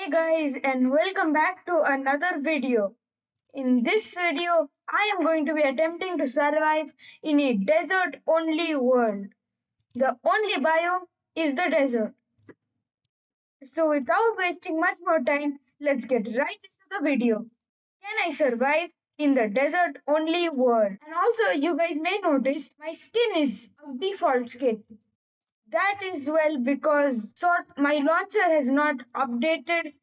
Hi guys and welcome back to another video. In this video, I am going to be attempting to survive in a desert only world. The only biome is the desert. So without wasting much more time, let's get right into the video. Can I survive in the desert only world? And also you guys may notice my skin is a default skin. That is well because my launcher has not updated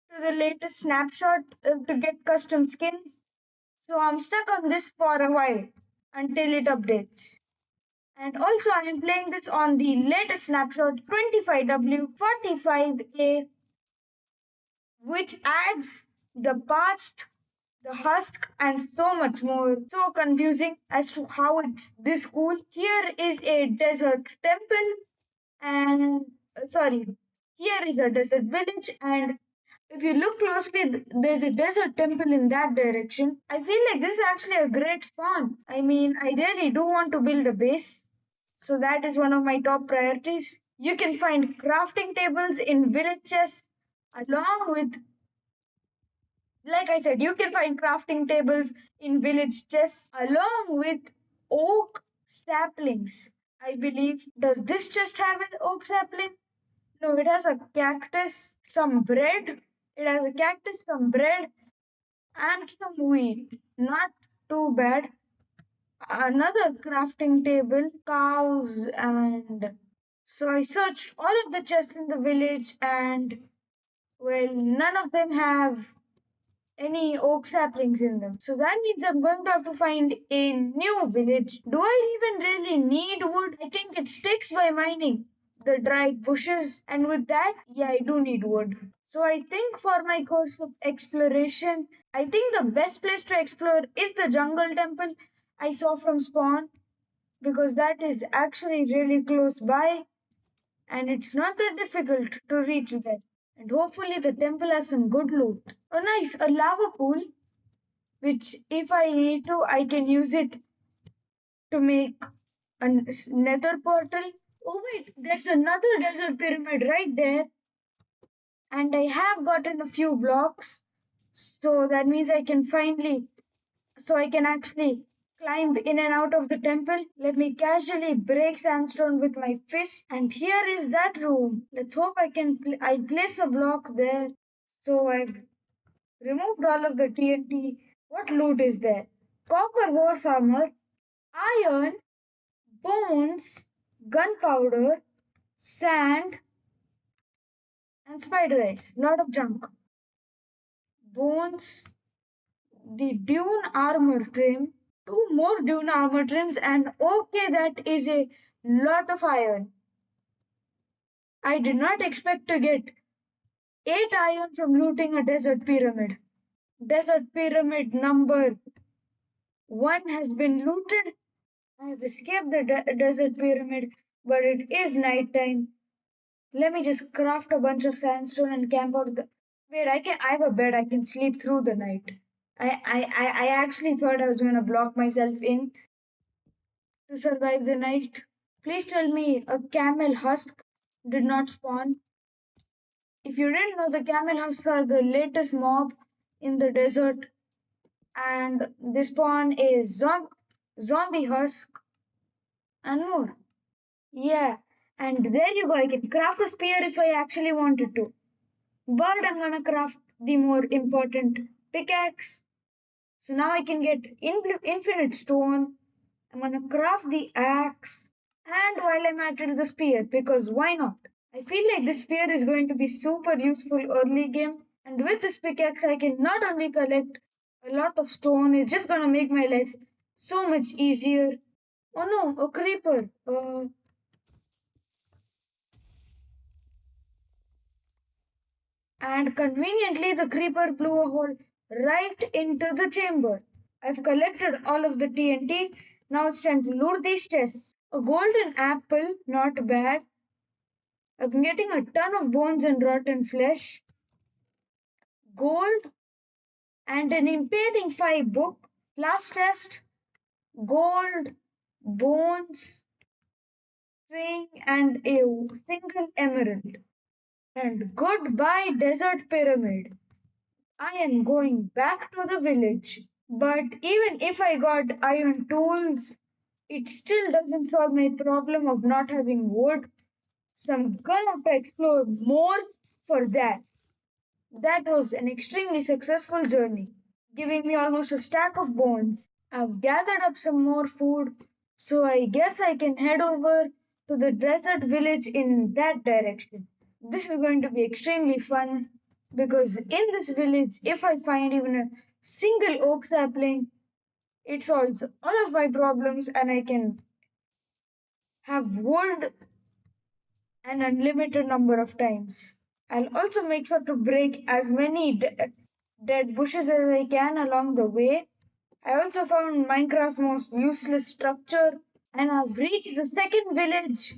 to the latest snapshot to get custom skins. So I'm stuck on this for a while until it updates. And also I am playing this on the latest snapshot 25W45A, which adds the past, the husk, and so much more. So confusing as to how it's this cool. Here is a desert temple and sorry, here is a desert village, and if you look closely, there's a desert temple in that direction. I feel like this is actually a great spawn. I mean, I really do want to build a base. So that is one of my top priorities. You can find crafting tables in villages along with, like I said, you can find crafting tables in village chests along with oak saplings. I believe. Does this chest have an oak sapling? No, it has a cactus, some bread. It has a cactus, some bread, and some wheat. Not too bad. Another crafting table, cows, and so I searched all of the chests in the village, and well, none of them have any oak saplings in them. So that means I'm going to have to find a new village. Do I even really need wood? I think it sticks by mining the dried bushes, and with that, yeah, I do need wood. So I think for my course of exploration, I think the best place to explore is the jungle temple I saw from spawn because that is actually really close by and it's not that difficult to reach there. And hopefully the temple has some good loot. Oh nice, a lava pool, which if I need to, I can use it to make a nether portal. Oh wait, there's another desert pyramid right there. And I have gotten a few blocks. So that means I can actually climb in and out of the temple. Let me casually break sandstone with my fist. And here is that room. Let's hope I place a block there. So I've removed all of the TNT. What loot is there? Copper horse armor, iron, bones, gunpowder, sand, and spider eyes. Lot of junk. Bones, the dune armor trim, two more dune armor trims, and okay, that is a lot of iron. I did not expect to get 8 iron from looting a desert pyramid. Desert pyramid number 1 has been looted. I have escaped the desert pyramid, but it is night time. Let me just craft a bunch of sandstone and camp out the. Wait, I have a bed. I can sleep through the night. I actually thought I was going to block myself in to survive the night. Please tell me a camel husk did not spawn. If you didn't know, the camel husks are the latest mob in the desert, and they spawn a zombie husk and more. Yeah, and there you go. I can craft a spear if I actually wanted to. But I'm gonna craft the more important pickaxe. So now I can get infinite stone. I'm gonna craft the axe. And while I'm at it, the spear, because why not? I feel like this spear is going to be super useful early game. And with this pickaxe, I can not only collect a lot of stone, it's just gonna make my life so much easier. Oh no, a creeper. And conveniently, the creeper blew a hole right into the chamber. I've collected all of the TNT. Now it's time to loot these chests. A golden apple, not bad. I'm getting a ton of bones and rotten flesh. Gold and an impaling 5 book. Last chest, gold, bones, string, and a single emerald. And goodbye, desert pyramid. I am going back to the village. But even if I got iron tools, it still doesn't solve my problem of not having wood. So I'm gonna have to explore more for that. That was an extremely successful journey, giving me almost a stack of bones. I've gathered up some more food, so I guess I can head over to the desert village in that direction. This is going to be extremely fun because in this village, if I find even a single oak sapling, it solves all of my problems and I can have wood an unlimited number of times. I'll also make sure to break as many dead bushes as I can along the way. I also found Minecraft's most useless structure, and I've reached the second village,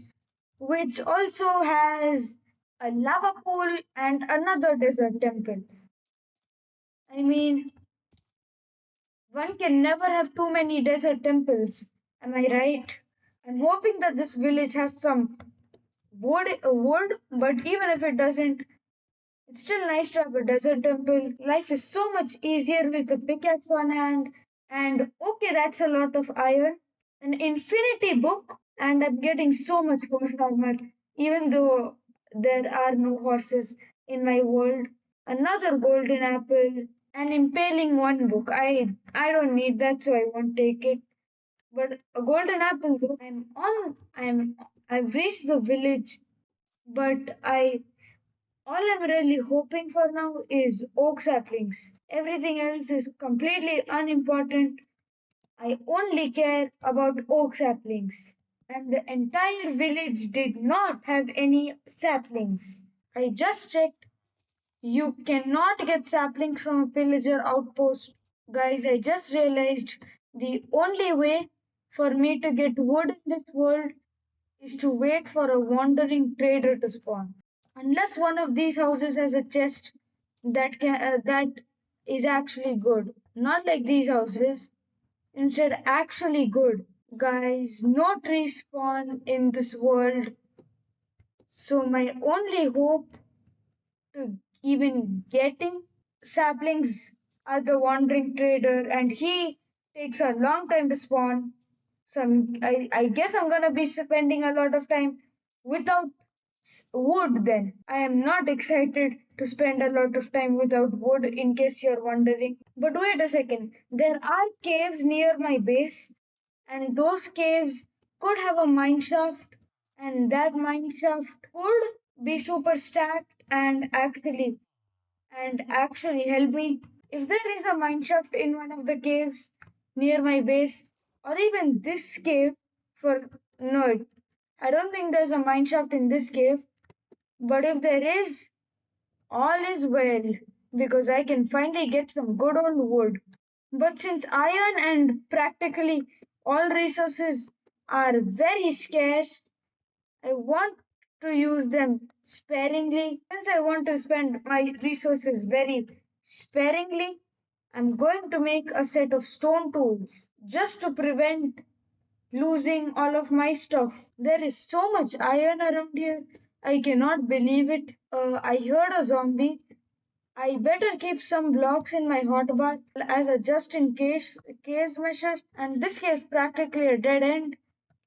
which also has a lava pool and another desert temple. I mean, one can never have too many desert temples. Am I right? I'm hoping that this village has some wood, but even if it doesn't, it's still nice to have a desert temple. Life is so much easier with a pickaxe on hand. And okay, that's a lot of iron. An infinity book, and I'm getting so much horse armor, even though there are no horses in my world. Another golden apple, and impaling one book. I don't need that, so I won't take it. But a golden apple, though. I've reached the village, but all I'm really hoping for now is oak saplings. Everything else is completely unimportant. I only care about oak saplings. And the entire village did not have any saplings. I just checked. You cannot get saplings from a pillager outpost. Guys, I just realized the only way for me to get wood in this world is to wait for a wandering trader to spawn. Unless one of these houses has a chest that is actually good. Not like these houses, instead actually good. Guys, no trees spawn in this world, so my only hope to even getting saplings are the wandering trader, and he takes a long time to spawn. So I guess I'm gonna be spending a lot of time without wood then. I am not excited to spend a lot of time without wood in case you're wondering. But wait a second, there are caves near my base, and those caves could have a mine shaft, and that mine shaft could be super stacked and actually help me. If there is a mine shaft in one of the caves near my base, or even this cave, for no, I don't think there's a mine shaft in this cave, but if there is, all is well, because I can finally get some good old wood. But since iron and practically all resources are very scarce, I want to use them sparingly. Since I want to spend my resources very sparingly, I'm going to make a set of stone tools just to prevent losing all of my stuff. There is so much iron around here. I cannot believe it. I heard a zombie. I better keep some blocks in my hotbar as a just in case measure. And this case practically a dead end.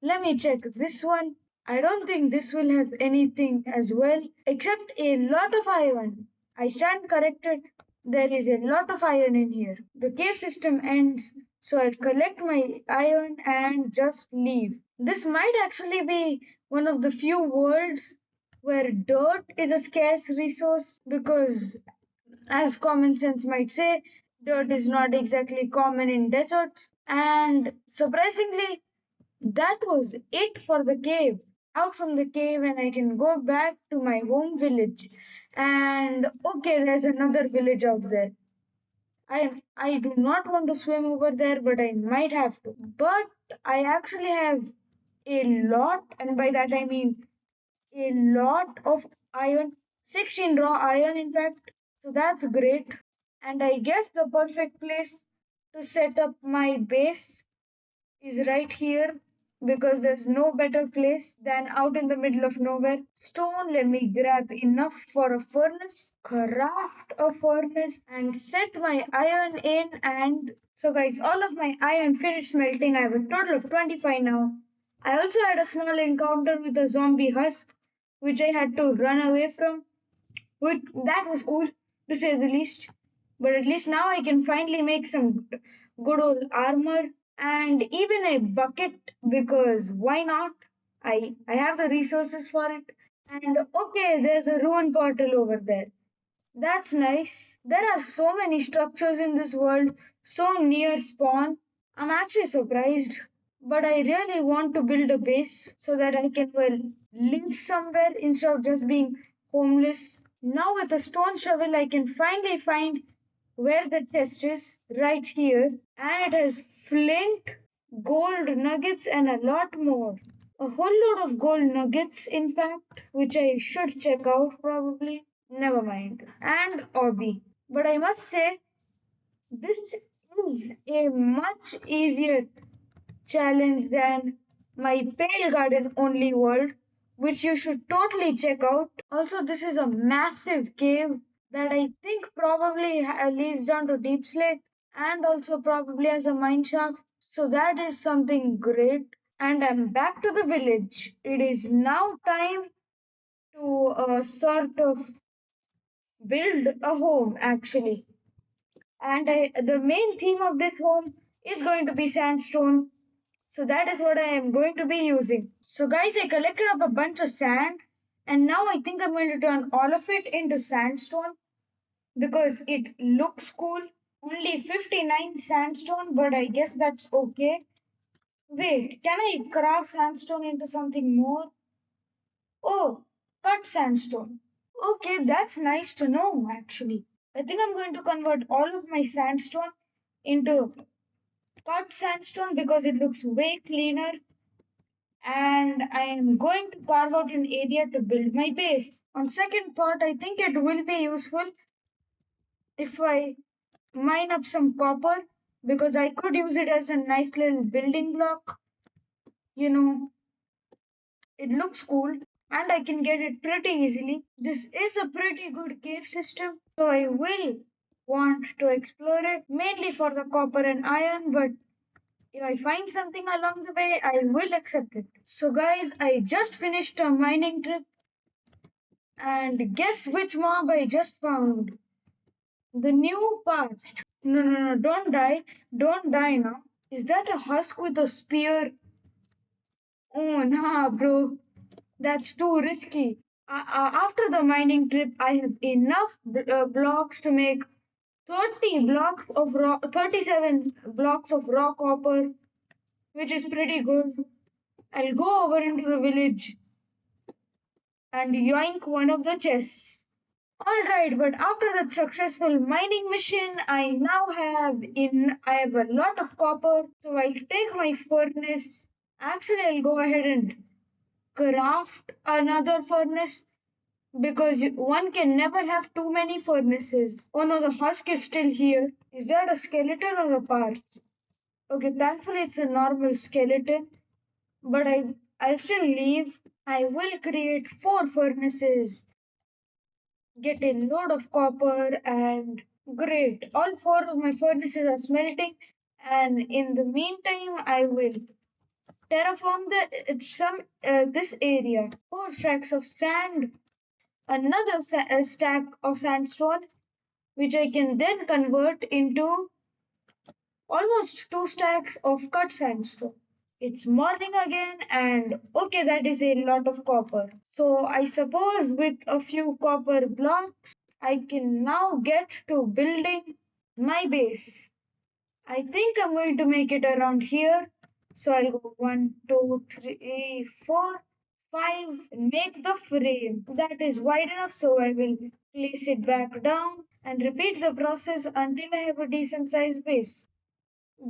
Let me check this one. I don't think this will have anything as well, except a lot of iron. I stand corrected. There is a lot of iron in here. The cave system ends, so I'll collect my iron and just leave. This might actually be one of the few worlds where dirt is a scarce resource because, as common sense might say, dirt is not exactly common in deserts. And surprisingly, that was it for the cave. Out from the cave, and I can go back to my home village. And okay, there's another village out there. I do not want to swim over there, but I might have to. But I actually have a lot, and by that I mean a lot of iron, 16 raw iron in fact. So that's great. And I guess the perfect place to set up my base is right here. because there's no better place than out in the middle of nowhere. Stone, let me grab enough for a furnace, craft a furnace, and set my iron in. And so, guys, all of my iron finished smelting. I have a total of 25 now. I also had a small encounter with a zombie husk, which I had to run away from. Which, that was cool, to say the least. But at least now I can finally make some good old armor and even a bucket because why not? I have the resources for it. And okay, there's a ruin portal over there. That's nice. There are so many structures in this world, so near spawn. I'm actually surprised. But I really want to build a base so that I can, well, live somewhere instead of just being homeless. Now, with a stone shovel, I can finally find where the chest is, right here. And it has flint, gold nuggets, and a lot more. A whole load of gold nuggets, in fact, which I should check out probably. Never mind. And Obby. But I must say, this is a much easier challenge than my Pale Garden Only World, which you should totally check out. Also, this is a massive cave that I think probably leads down to Deep Slate and also probably as a mine shaft. So that is something great. And I'm back to the village. It is now time to sort of build a home actually. And the main theme of this home is going to be sandstone. So that is what I am going to be using. So guys, I collected up a bunch of sand and now I think I'm going to turn all of it into sandstone because it looks cool. Only 59 sandstone, but I guess that's okay. Wait, can I craft sandstone into something more? Oh, cut sandstone. Okay, that's nice to know actually. I think I'm going to convert all of my sandstone into cut sandstone because it looks way cleaner and I am going to carve out an area to build my base. On second thought, I think it will be useful if I mine up some copper because I could use it as a nice little building block. You know, it looks cool and I can get it pretty easily. This is a pretty good cave system, so I will want to explore it mainly for the copper and iron, but if I find something along the way, I will accept it. So, guys, I just finished a mining trip, and guess which mob I just found? The new past. No, no, no, don't die. Don't die now. Is that a husk with a spear? Oh, nah, bro. That's too risky. After the mining trip, I have enough blocks to make 30 blocks of 37 blocks of raw copper, which is pretty good. I'll go over into the village and yoink one of the chests. Alright, but after that successful mining mission, I have a lot of copper, so I'll take my furnace. Actually, I'll go ahead and craft another furnace because one can never have too many furnaces. Oh no, the husk is still here. Is that a skeleton or a part? Okay, thankfully it's a normal skeleton, but I'll still leave. I will create 4 furnaces, get a load of copper, and great. All 4 of my furnaces are smelting, and in the meantime, I will terraform this area. 4 stacks of sand, another stack of sandstone, which I can then convert into almost 2 stacks of cut sandstone. It's morning again, and okay, that is a lot of copper. So I suppose with a few copper blocks, I can now get to building my base. I think I'm going to make it around here. So I'll go 1, 2, 3, 4, 5, and make the frame. That is wide enough, so I will place it back down and repeat the process until I have a decent sized base.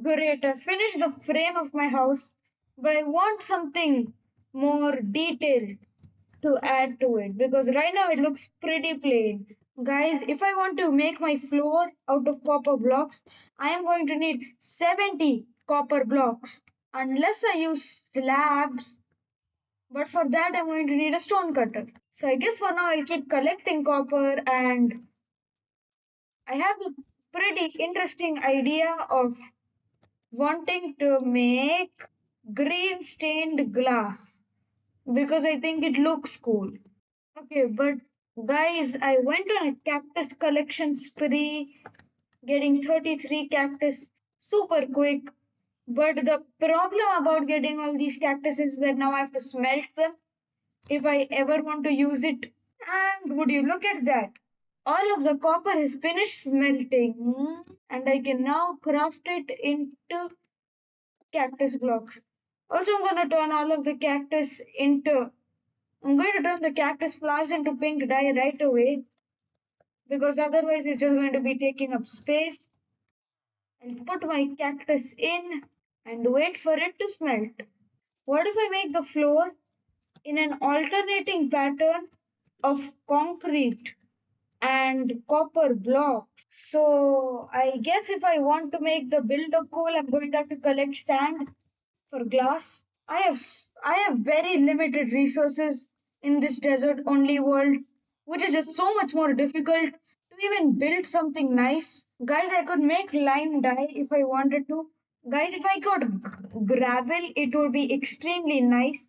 Great, I finished the frame of my house, but I want something more detailed to add to it because right now it looks pretty plain. Guys, if I want to make my floor out of copper blocks, I am going to need 70 copper blocks. unless I use slabs. But for that, I'm going to need a stone cutter. So I guess for now, I'll keep collecting copper, and I have a pretty interesting idea of wanting to make green stained glass because I think it looks cool. Okay, but guys, I went on a cactus collection spree, getting 33 cactus super quick. But the problem about getting all these cactus is that now I have to smelt them if I ever want to use it. And would you look at that? All of the copper is finished smelting, and I can now craft it into cactus blocks. Also, I'm going to turn the cactus flowers into pink dye right away because otherwise it's just going to be taking up space. I'll put my cactus in and wait for it to smelt. What if I make the floor in an alternating pattern of concrete and copper blocks? So I guess if I want to make the builder cool, I'm going to have to collect sand for glass. I have very limited resources in this desert only world, which is just so much more difficult to even build something nice. Guys, I could make lime dye if I wanted to. Guys, if I could gravel, it would be extremely nice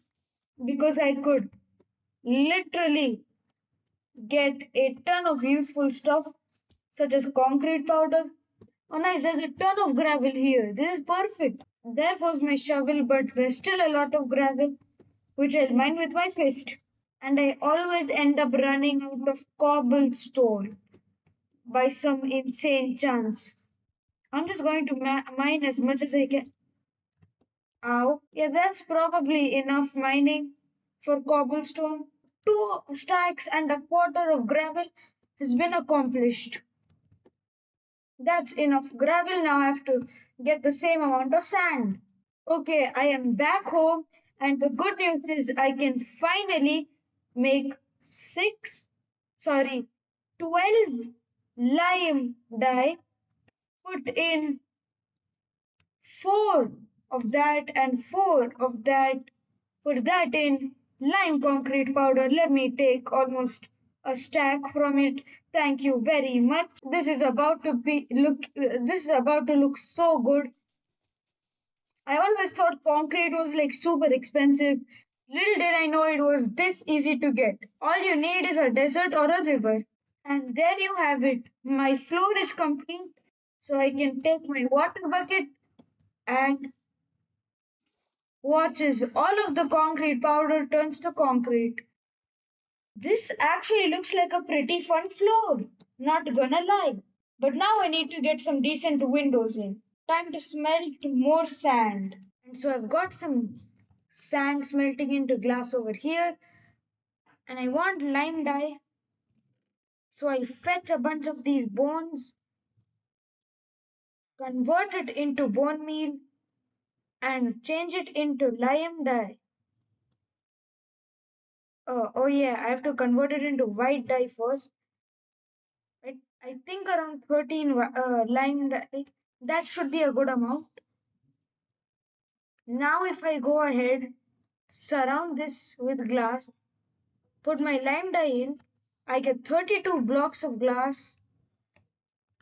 because I could literally get a ton of useful stuff such as concrete powder. Oh nice, there's a ton of gravel here. This is perfect. There goes my shovel, but there's still a lot of gravel, which I'll mine with my fist. And I always end up running out of cobblestone by some insane chance. I'm just going to mine as much as I can. Ow. Yeah, that's probably enough mining for cobblestone. 2 stacks and a quarter of gravel has been accomplished. That's enough gravel. Now I have to get the same amount of sand. Okay, I am back home, and the good news is I can finally make six, sorry, 12 lime dye, put in four of that and four of that, put that in lime concrete powder. Let me take almost a stack from it. Thank you very much. This is about to look so good. I always thought concrete was like super expensive. Little did I know it was this easy to get. All you need is a desert or a river. And there you have it. My floor is complete. So I can take my water bucket and watch as all of the concrete powder turns to concrete. This actually looks like a pretty fun floor. Not gonna lie. But now I need to get some decent windows in. Time to smelt more sand. And so I've got some sand smelting into glass over here, and I want lime dye. So I fetch a bunch of these bones, convert it into bone meal, and change it into lime dye. Oh yeah, I have to convert it into white dye first. I think around 13 lime dye. That should be a good amount. Now if I go ahead, surround this with glass, put my lime dye in, I get 32 blocks of glass.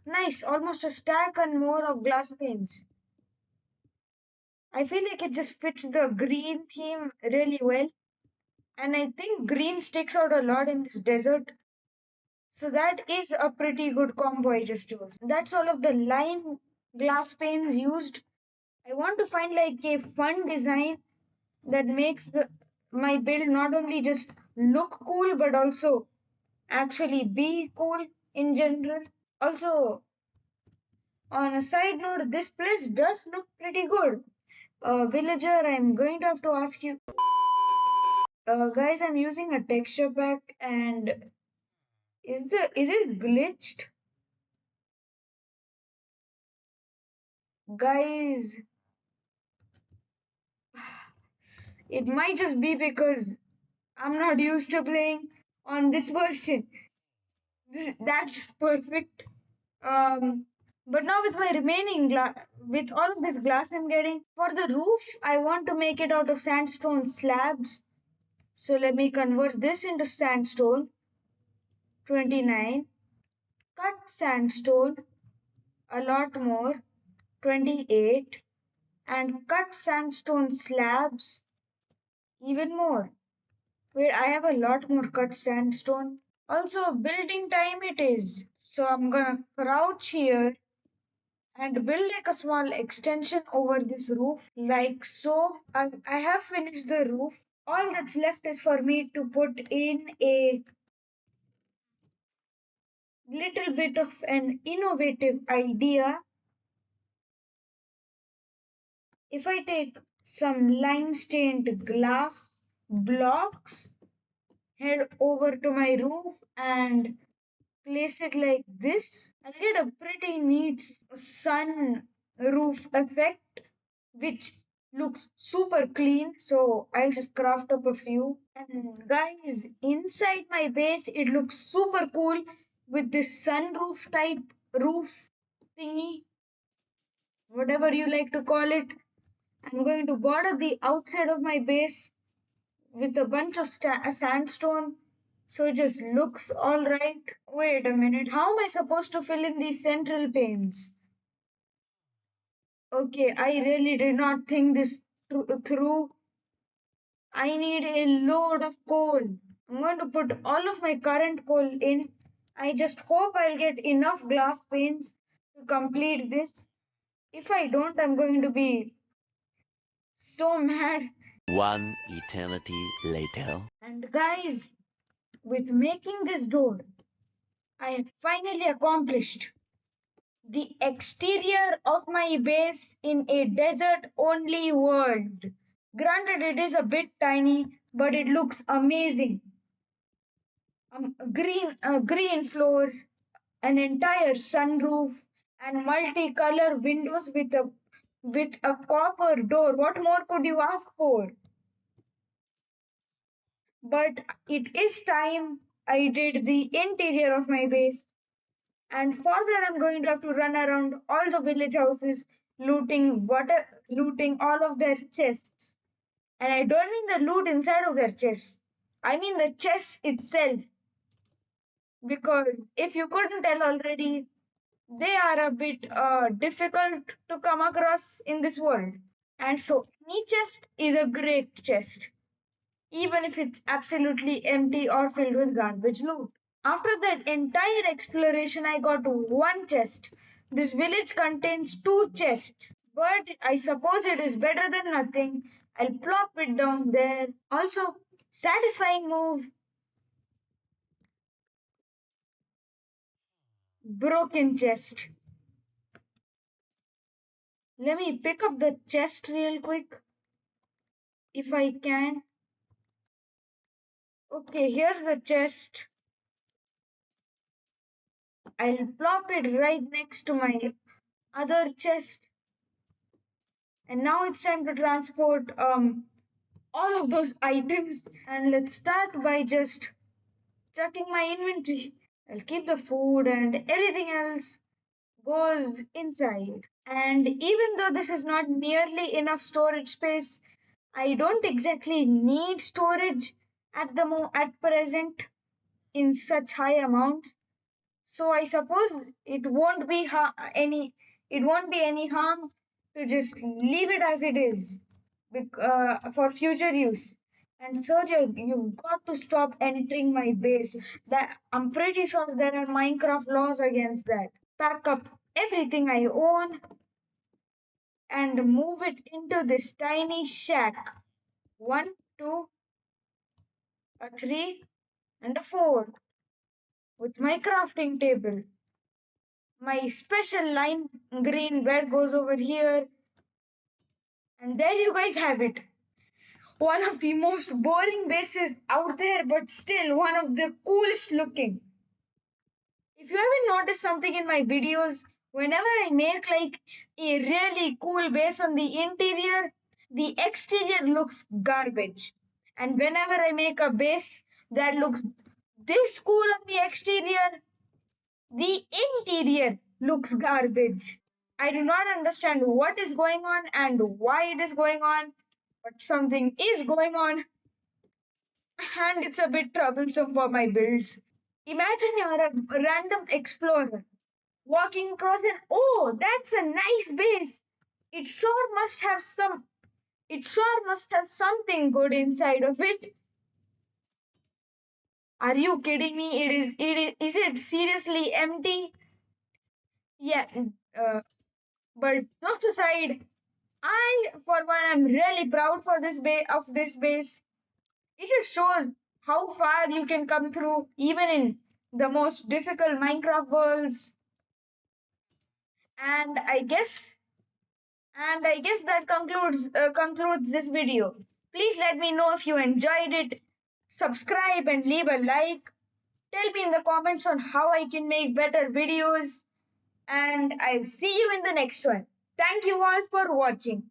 Nice, almost a stack and more of glass panes. I feel like it just fits the green theme really well. And I think green sticks out a lot in this desert. So that is a pretty good combo I just chose. That's all of the lime glass panes used. I want to find like a fun design that makes my build not only just look cool but also actually be cool in general. Also, on a side note, this place does look pretty good. Villager, I'm going to have to ask you. Guys, I'm using a texture pack, and is it glitched? Guys, it might just be because I'm not used to playing on this version. That's perfect. Um, But now with my remaining with all of this glass I'm getting, for the roof, I want to make it out of sandstone slabs. So let me convert this into sandstone, 29, cut sandstone, a lot more, 28, and cut sandstone slabs, even more. Wait, I have a lot more cut sandstone. Also, building time it is. So I'm gonna crouch here and build like a small extension over this roof, like so. I have finished the roof. All that's left is for me to put in a little bit of an innovative idea. If I take some lime stained glass blocks, head over to my roof and place it like this, I'll get a pretty neat sun roof effect, which looks super clean. So I'll just craft up a few. And guys, inside my base, it looks super cool with this sunroof type roof thingy, whatever you like to call it. I'm going to border the outside of my base with a bunch of sandstone, so it just looks alright. Wait a minute, how am I supposed to fill in these central panes? Okay, I really did not think this through. I need a load of coal. I'm going to put all of my current coal in. I just hope I'll get enough glass panes to complete this. If I don't, I'm going to be so mad. One eternity later. And guys, with making this door, I have finally accomplished the exterior of my base in a desert only world. Granted, it is a bit tiny, but it looks amazing. Green floors, an entire sunroof, and multicolor windows with a copper door. What more could you ask for? But it is time I did the interior of my base. And for that, I'm going to have to run around all the village houses, looting all of their chests. And I don't mean the loot inside of their chests. I mean the chest itself. Because if you couldn't tell already, they are a bit difficult to come across in this world. And so, any chest is a great chest, even if it's absolutely empty or filled with garbage loot. After that entire exploration, I got one chest. This village contains two chests, but I suppose it is better than nothing. I'll plop it down there. Also, satisfying move, broken chest. Let me pick up the chest real quick if I can. Okay, here's the chest. I'll plop it right next to my other chest. And now it's time to transport all of those items. And let's start by just checking my inventory. I'll keep the food and everything else goes inside. And even though this is not nearly enough storage space, I don't exactly need storage at present in such high amounts. So I suppose it won't be any harm to just leave it as it is for future use. And Sergio, you've got to stop entering my base. That I'm pretty sure there are Minecraft laws against that. Pack up everything I own and move it into this tiny shack. One, two, a three, and a four with my crafting table. My special lime green bed goes over here, and there you guys have it. One of the most boring bases out there, but still one of the coolest looking. If you haven't noticed something in my videos, whenever I make like a really cool base on the interior, the exterior looks garbage. And whenever I make a base that looks this cool on the exterior, the interior looks garbage. I do not understand what is going on and why it is going on, but something is going on, and it's a bit troublesome for my builds. Imagine you're a random explorer walking across an oh, that's a nice base. It sure must have some it sure must have something good inside of it. Are you kidding me? Is it seriously empty? Yeah, but jokes aside, I for one am really proud for this base. It just shows how far you can come through even in the most difficult Minecraft worlds. And I guess that concludes this video. Please let me know if you enjoyed it. Subscribe and leave a like. Tell me in the comments on how I can make better videos. And I'll see you in the next one. Thank you all for watching.